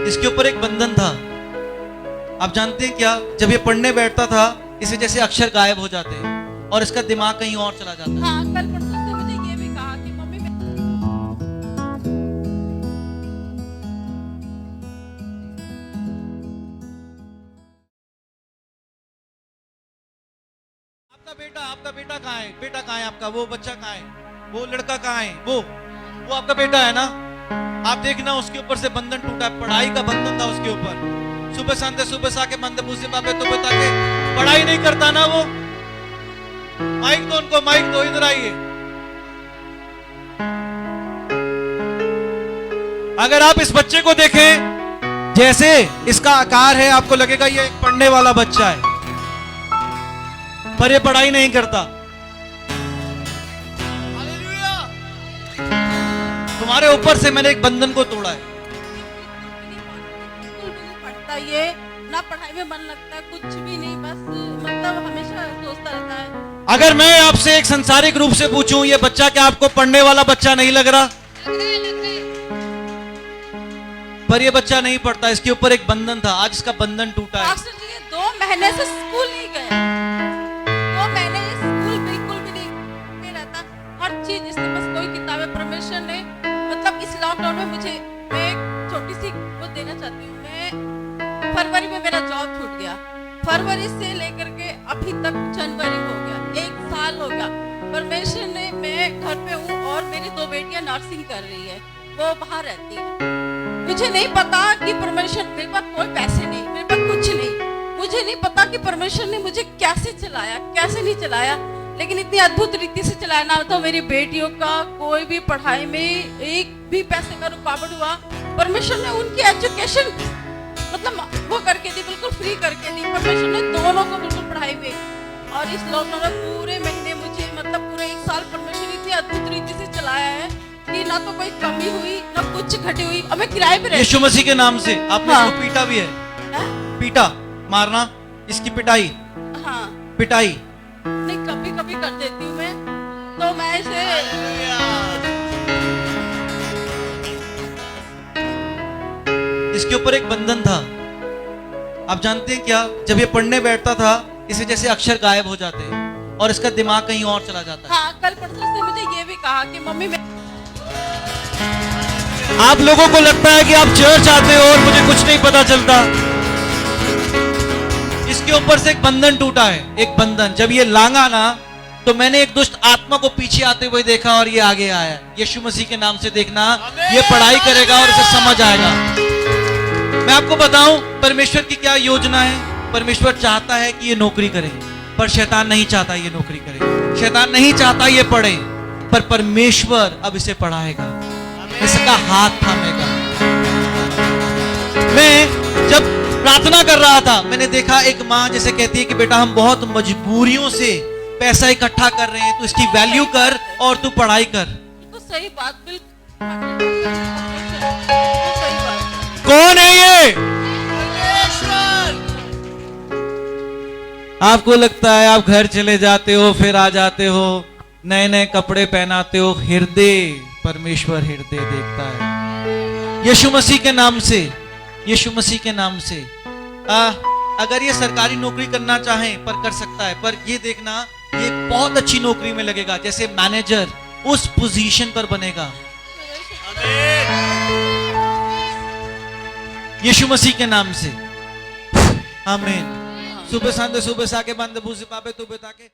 इसके ऊपर एक बंधन था। आप जानते हैं क्या, जब ये पढ़ने बैठता था इसे जैसे अक्षर गायब हो जाते हैं और इसका दिमाग कहीं और चला जाता है। हाँ, कल परसों से मुझे ये भी कहा कि मम्मी आपका बेटा कहाँ है? बेटा कहाँ है आपका? वो बच्चा कहाँ है? वो लड़का कहाँ है? वो आपका बेटा है ना? आप देखना उसके ऊपर से बंधन टूटा है, पढ़ाई का बंधन था उसके ऊपर। सुबह शांति सुबह से आके मंदे पूछे पापे तो बता के पढ़ाई नहीं करता ना वो। माइक दो उनको, माइक दो, इधर आइए। अगर आप इस बच्चे को देखें, जैसे इसका आकार है आपको लगेगा ये एक पढ़ने वाला बच्चा है, पर ये पढ़ाई नहीं करता। तुम्हारे ऊपर से मैंने एक बंधन को तोड़ा है। बिल्कुल भी नहीं पढ़ता, ये ना पढ़ाई में मन लगता है, कुछ भी नहीं, बस मतलब हमेशा सोचता रहता है। अगर मैं आपसे एक संसारिक रूप से पूछूं, ये बच्चा क्या आपको पढ़ने वाला बच्चा नहीं लग रहा? पर ये बच्चा नहीं पढ़ता, इसके ऊपर एक बंधन था, आज इसका बंधन टूटा है। मास्टर जी, ये 2 महीने से स्कूल नहीं गया, 2 महीने ये स्कूल बिल्कुल भी नहीं रहता। हर चीज इसके पास, कोई किताबें परमिशन नहीं। मतलब इस लॉकडाउन में मैं एक छोटी सी वो देना चाहती हूँ। मैं फरवरी में मेरा जॉब छूट गया, फरवरी से लेकर के अभी तक जनवरी हो गया, 1 साल हो गया। परमेश्वर ने, मैं घर पे हूँ और मेरी 2 बेटियां नर्सिंग कर रही है, वो बाहर रहती है। मुझे नहीं पता कि परमेश्वर, मेरे पास कोई पैसे नहीं, मेरे पास कुछ नहीं, मुझे नहीं पता कि परमेश्वर ने मुझे कैसे चलाया, कैसे नहीं चलाया, लेकिन इतनी अद्भुत रीति से चलाया ना। तो मेरी बेटियों का कोई भी पढ़ाई में एक भी पैसे का रुकावट हुआ, परमेश्वर ने उनकी एजुकेशन मतलब वो करके दी, बिल्कुल फ्री करके दी। परमेश्वर ने दोनों को बिल्कुल पढ़ाई में, और इस लॉकडाउन में पूरे महीने मुझे मतलब पूरे 1 साल परमेश्वर इतनी अद्भुत रीति से चलाया है कि ना तो कोई कमी हुई ना कुछ घटी हुई। और मैं किराए पे रहती हूँ। यीशु मसीह के नाम से आपने हाँ। इसको पीटा भी है? पीटा, मारना, इसकी पिटाई, हाँ, पिटाई नहीं, कभी कभी कर देती हूँ मैं, तो मैं इसे इसके ऊपर एक बंधन था। आप जानते हैं क्या, जब ये पढ़ने बैठता था इसे जैसे अक्षर गायब हो जाते हैं और इसका दिमाग कहीं और चला जाता है। हाँ, कल परसों से मुझे ये भी कहा कि मम्मी मैं आप लोगों को लगता है कि आप चर्च आते हो और मुझे कुछ नहीं पता चलता। इसके ऊपर से एक बंधन टूटा है, एक बंधन। जब ये लांगा ना, तो मैंने एक दुष्ट आत्मा को पीछे आते हुए देखा और ये आगे आया। यीशु मसीह के नाम से देखना, ये पढ़ाई करेगा और इसे समझ आएगा। मैं आपको बताऊं परमेश्वर की क्या योजना है। परमेश्वर चाहता है कि ये नौकरी करे, पर शैतान नहीं चाहता ये नौकरी करे, शैतान नहीं चाहता ये पढ़े, पर परमेश्वर अब इसे पढ़ाएगा, इसका हाथ थामेगा। मैं जब प्रार्थना कर रहा था, मैंने देखा एक माँ जैसे कहती है कि बेटा हम बहुत मजबूरियों से पैसा इकट्ठा कर रहे हैं, तू इसकी वैल्यू कर और तू पढ़ाई कर। बिल्कुल सही बात, बिल्कुल सही बात। कौन है ये? आपको लगता है आप घर चले जाते हो, फिर आ जाते हो, नए नए कपड़े पहनाते हो, हृदय, परमेश्वर हृदय देखता है। यीशु मसीह के नाम से, यीशु मसीह के नाम से अगर ये सरकारी नौकरी करना चाहे पर कर सकता है, पर ये देखना ये बहुत अच्छी नौकरी में लगेगा, जैसे मैनेजर उस पोजीशन पर बनेगा। यीशु मसीह के नाम से आमीन। सुबह शांति सुबह साके बंद भूसे पापे तू बता के